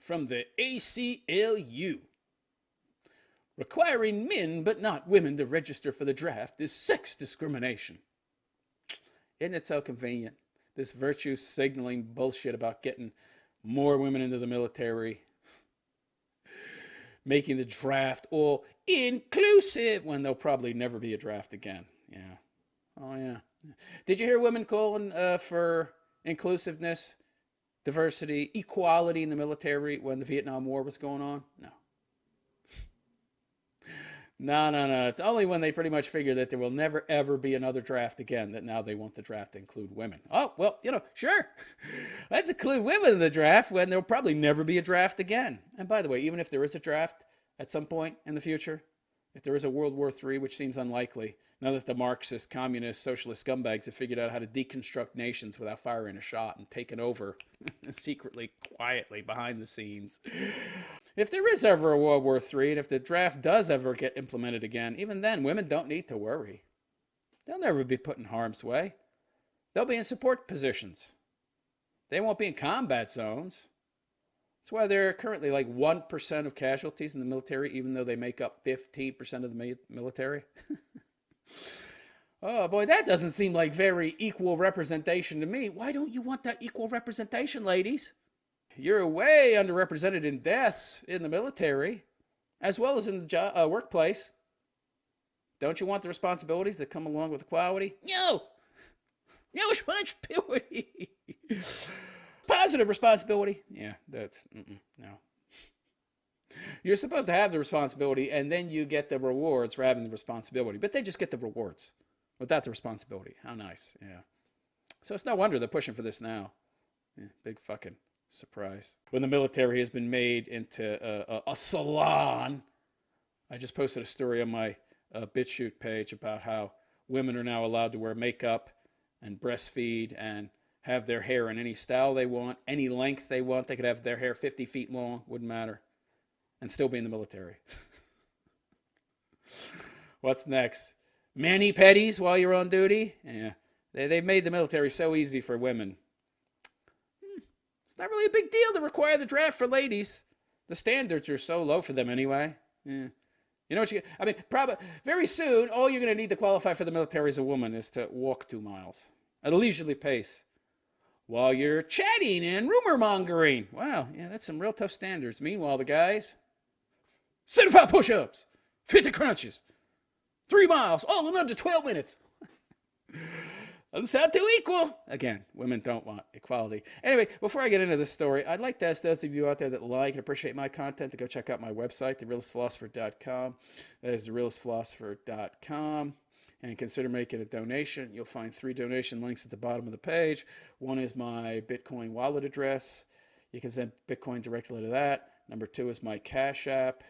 from the ACLU. Requiring men but not women to register for the draft is sex discrimination. Isn't it so convenient? This virtue signaling bullshit about getting more women into the military, making the draft all inclusive when there'll probably never be a draft again. Yeah. Oh, yeah. Did you hear women calling for inclusiveness, diversity, equality in the military when the Vietnam War was going on? No. No. It's only when they pretty much figure that there will never, ever be another draft again that now they want the draft to include women. Oh, well, sure. Let's include women in the draft when there will probably never be a draft again. And by the way, even if there is a draft at some point in the future, if there is a World War III, which seems unlikely, now that the Marxist, communist, socialist scumbags have figured out how to deconstruct nations without firing a shot and taking over secretly, quietly, behind the scenes. If there is ever a World War III, and if the draft does ever get implemented again, even then, women don't need to worry. They'll never be put in harm's way. They'll be in support positions. They won't be in combat zones. That's why there are currently like 1% of casualties in the military, even though they make up 15% of the military. Oh, boy, that doesn't seem like very equal representation to me. Why don't you want that equal representation, ladies? You're way underrepresented in deaths in the military, as well as in the workplace. Don't you want the responsibilities that come along with equality? No responsibility. Positive responsibility. Yeah, that's, no. You're supposed to have the responsibility, and then you get the rewards for having the responsibility. But they just get the rewards without the responsibility. How nice, yeah. So it's no wonder they're pushing for this now. Yeah, big fucking surprise. When the military has been made into a salon. I just posted a story on my BitChute page about how women are now allowed to wear makeup and breastfeed and have their hair in any style they want, any length they want. They could have their hair 50 feet long, wouldn't matter, and still be in the military. What's next? Mani-pedis while you're on duty? Yeah. They've made the military so easy for women. It's not really a big deal to require the draft for ladies. The standards are so low for them anyway. Yeah. You know what probably very soon, all you're going to need to qualify for the military as a woman is to walk 2 miles at a leisurely pace while you're chatting and rumor mongering. Wow, yeah, that's some real tough standards. Meanwhile, the guys, 75 push-ups, 50 crunches, 3 miles, all in under 12 minutes. Doesn't sound too equal. Again, women don't want equality. Anyway, before I get into this story, I'd like to ask those of you out there that like and appreciate my content to go check out my website, therealistphilosopher.com. That is therealistphilosopher.com. And consider making a donation. You'll find 3 donation links at the bottom of the page. One is my Bitcoin wallet address. You can send Bitcoin directly to that. Number 2 is my Cash App.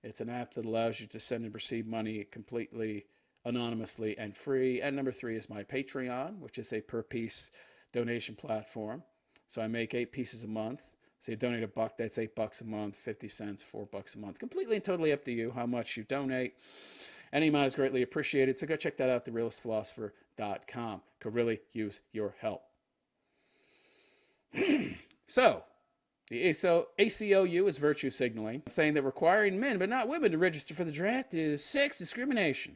It's an app that allows you to send and receive money completely anonymously and free. And number 3 is my Patreon, which is a per-piece donation platform. So I make 8 pieces a month. So you donate $1, that's $8 a month, 50 cents, $4 a month. Completely and totally up to you how much you donate. Any amount is greatly appreciated. So go check that out, therealistphilosopher.com. Could really use your help. So, the ACLU is virtue signaling, saying that requiring men but not women to register for the draft is sex discrimination.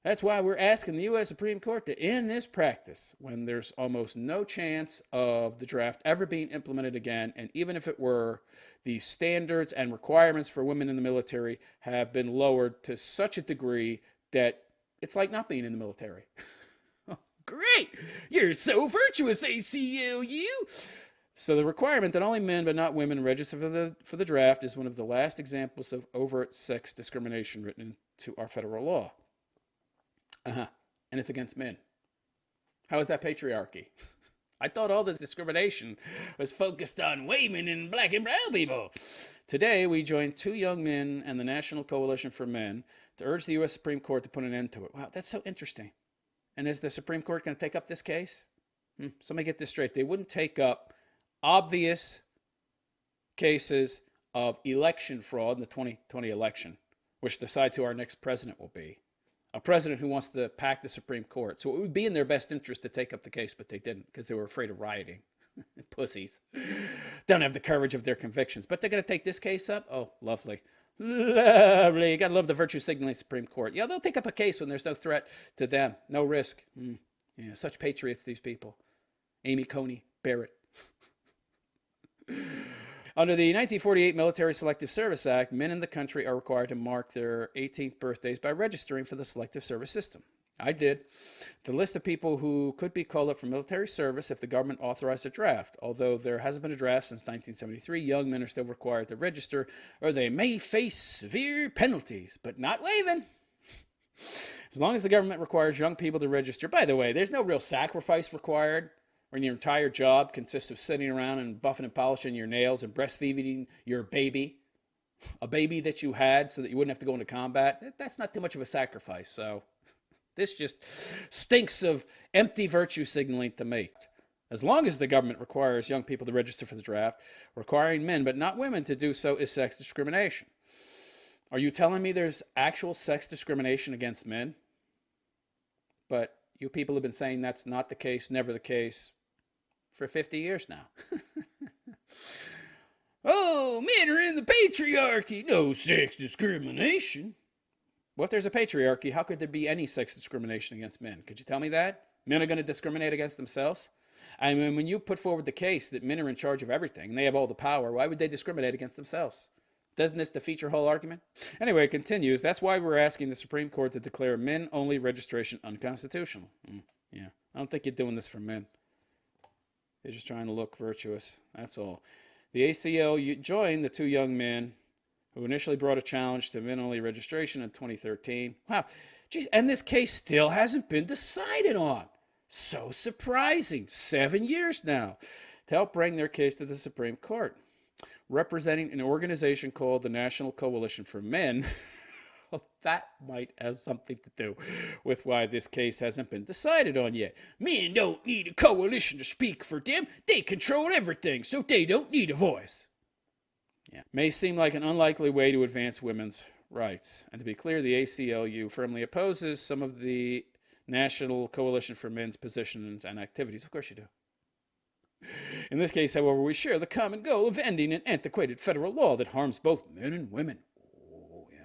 That's why we're asking the U.S. Supreme Court to end this practice when there's almost no chance of the draft ever being implemented again. And even if it were, the standards and requirements for women in the military have been lowered to such a degree that it's like not being in the military. Great! You're so virtuous, ACLU! So the requirement that only men but not women register for the draft is one of the last examples of overt sex discrimination written into our federal law. And it's against men. How is that patriarchy? I thought all this discrimination was focused on women and black and brown people. Today, we joined 2 young men and the National Coalition for Men to urge the U.S. Supreme Court to put an end to it. Wow, that's so interesting. And is the Supreme Court going to take up this case? So let me get this straight. They wouldn't take up obvious cases of election fraud in the 2020 election, which decides who our next president will be. A president who wants to pack the Supreme Court. So it would be in their best interest to take up the case, but they didn't because they were afraid of rioting. Pussies. Don't have the courage of their convictions. But they're going to take this case up? Oh, lovely. Lovely. You got to love the virtue signaling Supreme Court. Yeah, they'll take up a case when there's no threat to them, no risk. Yeah, such patriots, these people. Amy Coney Barrett. Under the 1948 Military Selective Service Act, men in the country are required to mark their 18th birthdays by registering for the Selective Service System. I did. The list of people who could be called up for military service if the government authorized a draft. Although there hasn't been a draft since 1973, young men are still required to register, or they may face severe penalties, but not waiving. As long as the government requires young people to register. By the way, there's no real sacrifice required when your entire job consists of sitting around and buffing and polishing your nails and breastfeeding your baby, a baby that you had so that you wouldn't have to go into combat. That's not too much of a sacrifice, so this just stinks of empty virtue signaling to me. As long as the government requires young people to register for the draft, requiring men but not women to do so is sex discrimination. Are you telling me there's actual sex discrimination against men? But you people have been saying that's not the case, never the case, for 50 years now. Oh, men are in the patriarchy. No sex discrimination. Well, if there's a patriarchy, how could there be any sex discrimination against men? Could you tell me that? Men are going to discriminate against themselves? I mean, when you put forward the case that men are in charge of everything and they have all the power, why would they discriminate against themselves? Doesn't this defeat your whole argument? Anyway, it continues. That's why we're asking the Supreme Court to declare men-only registration unconstitutional. Yeah, I don't think you're doing this for men. They're just trying to look virtuous. That's all. The ACLU joined the two young men who initially brought a challenge to men-only registration in 2013. Wow, geez, and this case still hasn't been decided on. So surprising. 7 years now to help bring their case to the Supreme Court. Representing an organization called the National Coalition for Men, well, that might have something to do with why this case hasn't been decided on yet. Men don't need a coalition to speak for them. They control everything, so they don't need a voice. Yeah. May seem like an unlikely way to advance women's rights. And to be clear, the ACLU firmly opposes some of the National Coalition for Men's positions and activities. Of course you do. In this case, however, we share the common goal of ending an antiquated federal law that harms both men and women. Oh, yeah.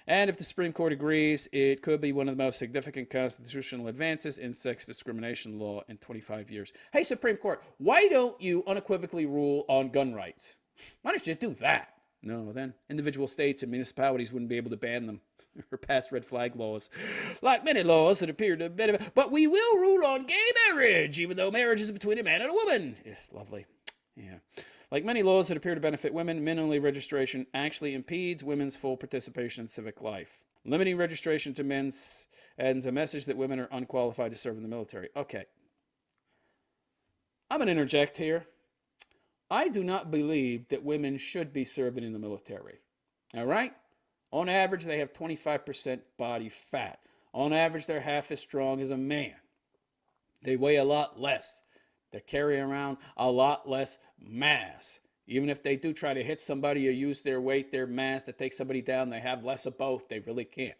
And if the Supreme Court agrees, it could be one of the most significant constitutional advances in sex discrimination law in 25 years. Hey, Supreme Court, why don't you unequivocally rule on gun rights? Why don't you do that? No, then individual states and municipalities wouldn't be able to ban them or pass red flag laws, like many laws that appear to benefit. But we will rule on gay marriage, even though marriage is between a man and a woman. Yes, lovely. Yeah. Like many laws that appear to benefit women, men-only registration actually impedes women's full participation in civic life. Limiting registration to men sends a message that women are unqualified to serve in the military. Okay. I'm going to interject here. I do not believe that women should be serving in the military. All right? On average, they have 25% body fat. On average, they're half as strong as a man. They weigh a lot less. They carry around a lot less mass. Even if they do try to hit somebody or use their weight, their mass to take somebody down, they have less of both. They really can't.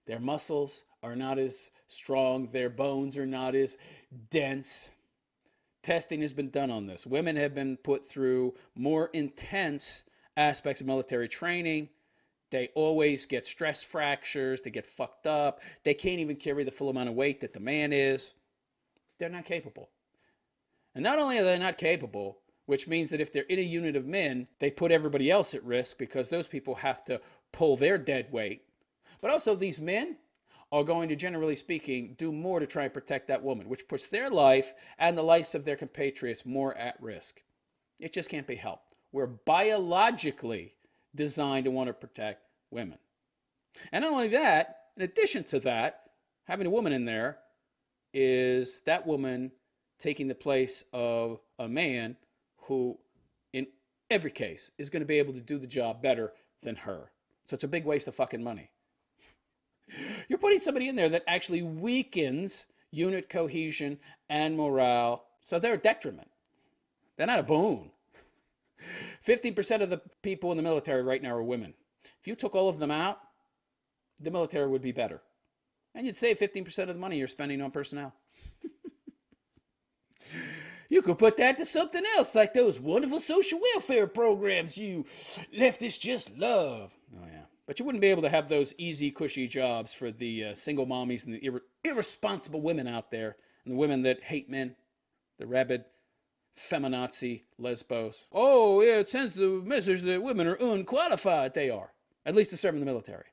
Their muscles are not as strong. Their bones are not as dense. Testing has been done on this. Women have been put through more intense aspects of military training. They always get stress fractures. They get fucked up. They can't even carry the full amount of weight that the man is. They're not capable. And not only are they not capable, which means that if they're in a unit of men, they put everybody else at risk because those people have to pull their dead weight. But also these men are going to, generally speaking, do more to try and protect that woman, which puts their life and the lives of their compatriots more at risk. It just can't be helped. We're biologically designed to want to protect women. And not only that, in addition to that, having a woman in there is that woman taking the place of a man who, in every case, is going to be able to do the job better than her. So it's a big waste of fucking money. You're putting somebody in there that actually weakens unit cohesion and morale, so they're a detriment. They're not a boon. 15% of the people in the military right now are women. If you took all of them out, the military would be better. And you'd save 15% of the money you're spending on personnel. You could put that to something else, like those wonderful social welfare programs you leftists just love. Oh, yeah. But you wouldn't be able to have those easy, cushy jobs for the single mommies and the irresponsible women out there, and the women that hate men, the rabid feminazi lesbos. Oh, yeah, it sends the message that women are unqualified. They are, at least to serve in the military.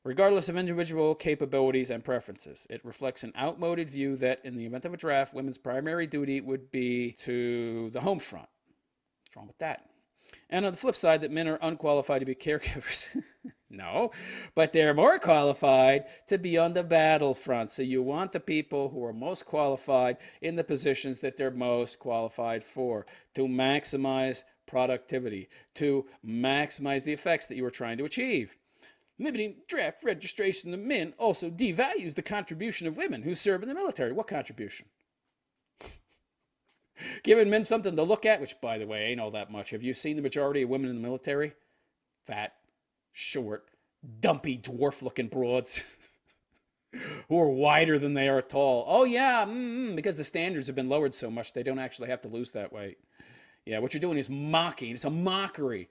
Regardless of individual capabilities and preferences, it reflects an outmoded view that in the event of a draft, women's primary duty would be to the home front. What's wrong with that? And on the flip side, that men are unqualified to be caregivers. No, but they're more qualified to be on the battlefront. So you want the people who are most qualified in the positions that they're most qualified for, to maximize productivity, to maximize the effects that you are trying to achieve. Limiting draft registration of men also devalues the contribution of women who serve in the military. What contribution? Giving men something to look at, which, by the way, ain't all that much. Have you seen the majority of women in the military? Fat, short, dumpy, dwarf-looking broads who are wider than they are tall. Oh, yeah, because the standards have been lowered so much, they don't actually have to lose that weight. Yeah, what you're doing is mocking. It's a mockery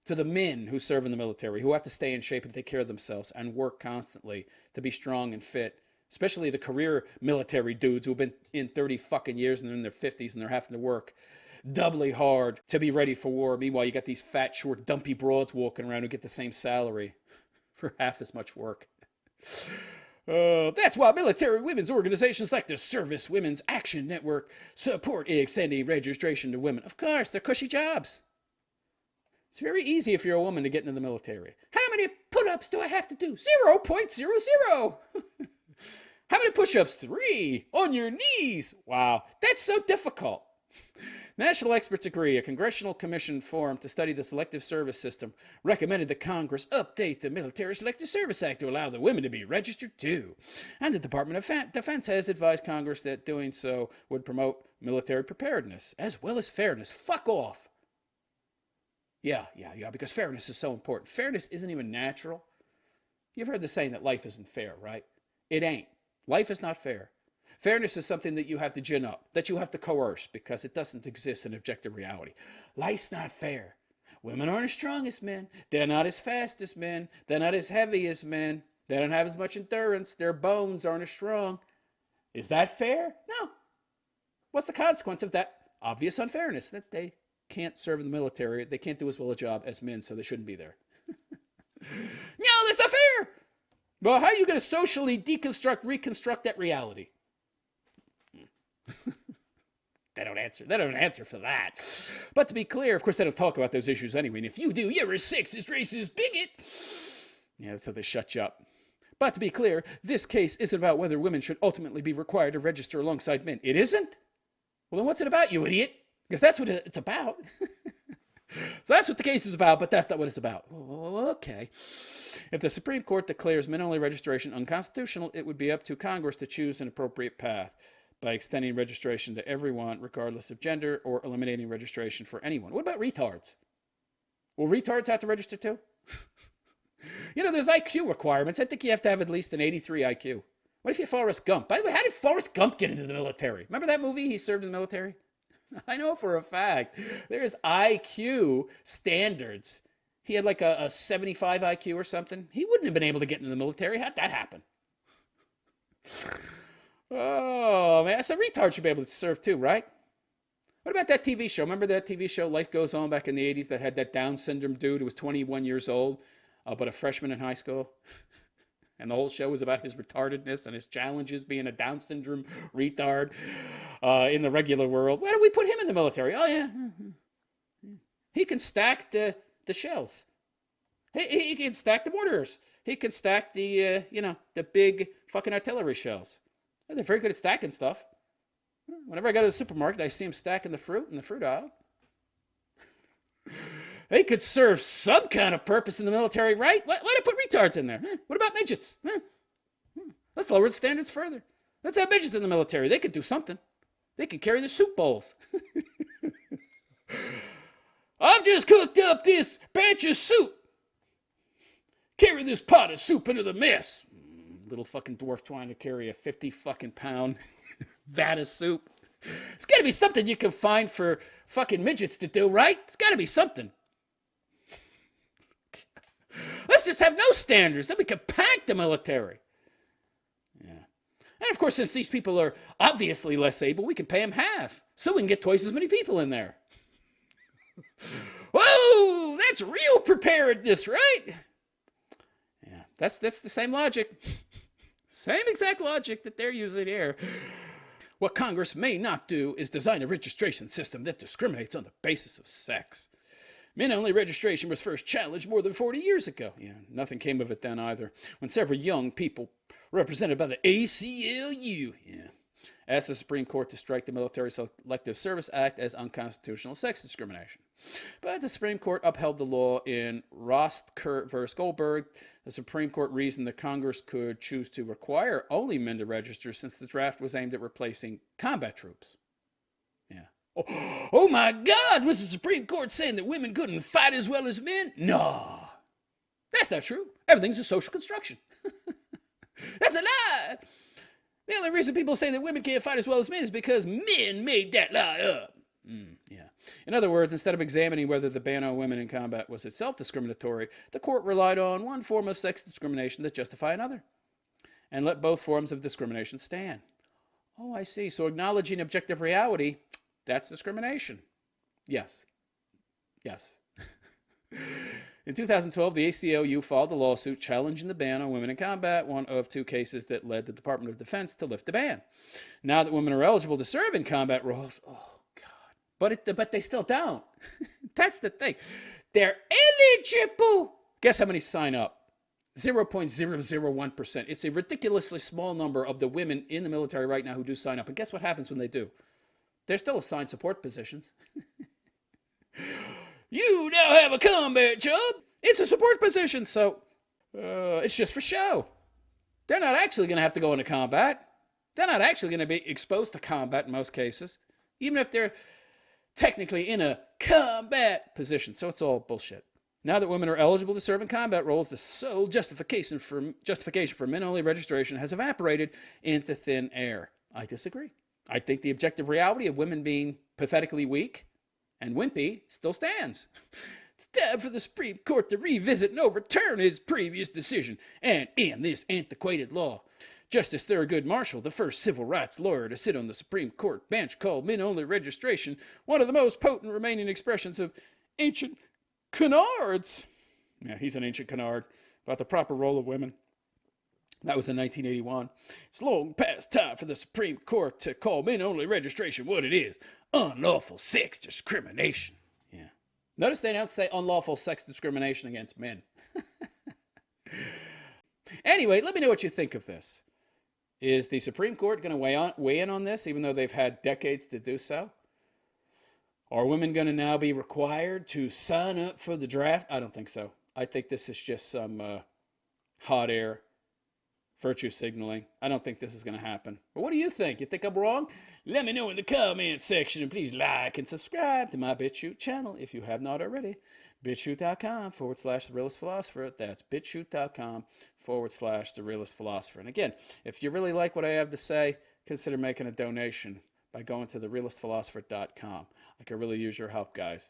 to the men who serve in the military, who have to stay in shape and take care of themselves and work constantly to be strong and fit. Especially the career military dudes who have been in 30 fucking years and they're in their 50s and they're having to work doubly hard to be ready for war. Meanwhile, you got these fat, short, dumpy broads walking around who get the same salary for half as much work. That's why military women's organizations like the Service Women's Action Network support extending registration to women. Of course, they're cushy jobs. It's very easy if you're a woman to get into the military. How many put-ups do I have to do? 0.00. How many push-ups? 3. On your knees. Wow, that's so difficult. National experts agree. A congressional commission formed to study the selective service system recommended that Congress update the Military Selective Service Act to allow the women to be registered too. And the Department of Defense has advised Congress that doing so would promote military preparedness as well as fairness. Fuck off. Yeah, because fairness is so important. Fairness isn't even natural. You've heard the saying that life isn't fair, right? It ain't. Life is not fair. Fairness is something that you have to gin up, that you have to coerce, because it doesn't exist in objective reality. Life's not fair. Women aren't as strong as men. They're not as fast as men. They're not as heavy as men. They don't have as much endurance. Their bones aren't as strong. Is that fair? No. What's the consequence of that obvious unfairness? That they can't serve in the military. They can't do as well a job as men, so they shouldn't be there. No, that's not fair. Well, how are you going to socially reconstruct that reality? They don't answer for that. But to be clear, of course, they don't talk about those issues anyway. And if you do, you're a sexist, racist bigot. Yeah, that's how they shut you up. But to be clear, this case isn't about whether women should ultimately be required to register alongside men. It isn't? Well, then what's it about, you idiot? Because that's what it's about. So that's what the case is about, but that's not what it's about. Oh, okay. If the Supreme Court declares men-only registration unconstitutional, it would be up to Congress to choose an appropriate path by extending registration to everyone, regardless of gender, or eliminating registration for anyone. What about retards? Will retards have to register too? You know, there's IQ requirements. I think you have to have at least an 83 IQ. What if you're Forrest Gump? By the way, how did Forrest Gump get into the military? Remember that movie? He served in the military? I know for a fact. There's IQ standards. He had like a 75 IQ or something. He wouldn't have been able to get into the military. How'd that happen? Oh, man. So retards should be able to serve too, right? What about that TV show? Remember that TV show, Life Goes On, back in the 80s, that had that Down syndrome dude who was 21 years old, but a freshman in high school? And the whole show was about his retardedness and his challenges being a Down syndrome retard in the regular world. Why don't we put him in the military? Oh, yeah. He can stack the shells. He can stack the mortars. He can stack the big fucking artillery shells. They're very good at stacking stuff. Whenever I go to the supermarket, I see him stacking the fruit in the fruit aisle. They could serve some kind of purpose in the military, right? Why not put retards in there? What about midgets? Let's lower the standards further. Let's have midgets in the military. They could do something. They could carry the soup bowls. I've just cooked up this batch of soup. Carry this pot of soup into the mess. Little fucking dwarf trying to carry a 50 fucking pound vat of soup. It's got to be something you can find for fucking midgets to do, right? It's got to be something. Let's just have no standards. Then we can pack the military. Yeah. And of course, since these people are obviously less able, we can pay them half. So we can get twice as many people in there. Whoa! That's real preparedness, right? Yeah. That's the same logic. Same exact logic that they're using here. What Congress may not do is design a registration system that discriminates on the basis of sex. Men-only registration was first challenged more than 40 years ago. Yeah, nothing came of it then either, when several young people, represented by the ACLU, asked the Supreme Court to strike the Military Selective Service Act as unconstitutional sex discrimination. But the Supreme Court upheld the law in Rostkurt v. Goldberg. The Supreme Court reasoned that Congress could choose to require only men to register since the draft was aimed at replacing combat troops. Yeah. Oh my God! Was the Supreme Court saying that women couldn't fight as well as men? No. That's not true. Everything's a social construction. That's a lie. The only reason people say that women can't fight as well as men is because men made that lie up. Yeah. In other words, instead of examining whether the ban on women in combat was itself discriminatory, the court relied on one form of sex discrimination to justify another, and let both forms of discrimination stand. Oh, I see. So acknowledging objective reality, that's discrimination. Yes. Yes. In 2012, the ACLU filed a lawsuit challenging the ban on women in combat, one of two cases that led the Department of Defense to lift the ban. Now that women are eligible to serve in combat roles, oh, God. But they still don't. That's the thing. They're eligible. Guess how many sign up? 0.001%. It's a ridiculously small number of the women in the military right now who do sign up. And guess what happens when they do? They're still assigned support positions. You now have a combat job. It's a support position, so it's just for show. They're not actually going to have to go into combat. They're not actually going to be exposed to combat in most cases, even if they're technically in a combat position. So it's all bullshit. Now that women are eligible to serve in combat roles, the sole justification for men-only registration has evaporated into thin air. I disagree. I think the objective reality of women being pathetically weak and wimpy still stands. It's time for the Supreme Court to revisit and overturn its previous decision and end this antiquated law. Justice Thurgood Marshall, the first civil rights lawyer to sit on the Supreme Court bench, called men-only registration one of the most potent remaining expressions of ancient canards. Yeah, he's an ancient canard about the proper role of women. That was in 1981. It's long past time for the Supreme Court to call men-only registration what it is: unlawful sex discrimination. Yeah. Notice they don't say unlawful sex discrimination against men. Anyway, let me know what you think of this. Is the Supreme Court going to weigh in on this, even though they've had decades to do so? Are women going to now be required to sign up for the draft? I don't think so. I think this is just some hot air, virtue signaling. I don't think this is going to happen. But what do you think? You think I'm wrong? Let me know in the comment section, and please like and subscribe to my BitChute channel if you have not already. BitChute.com/TheRealistPhilosopher. That's BitChute.com/TheRealistPhilosopher. And again, if you really like what I have to say, consider making a donation by going to TheRealistPhilosopher.com. I could really use your help, guys.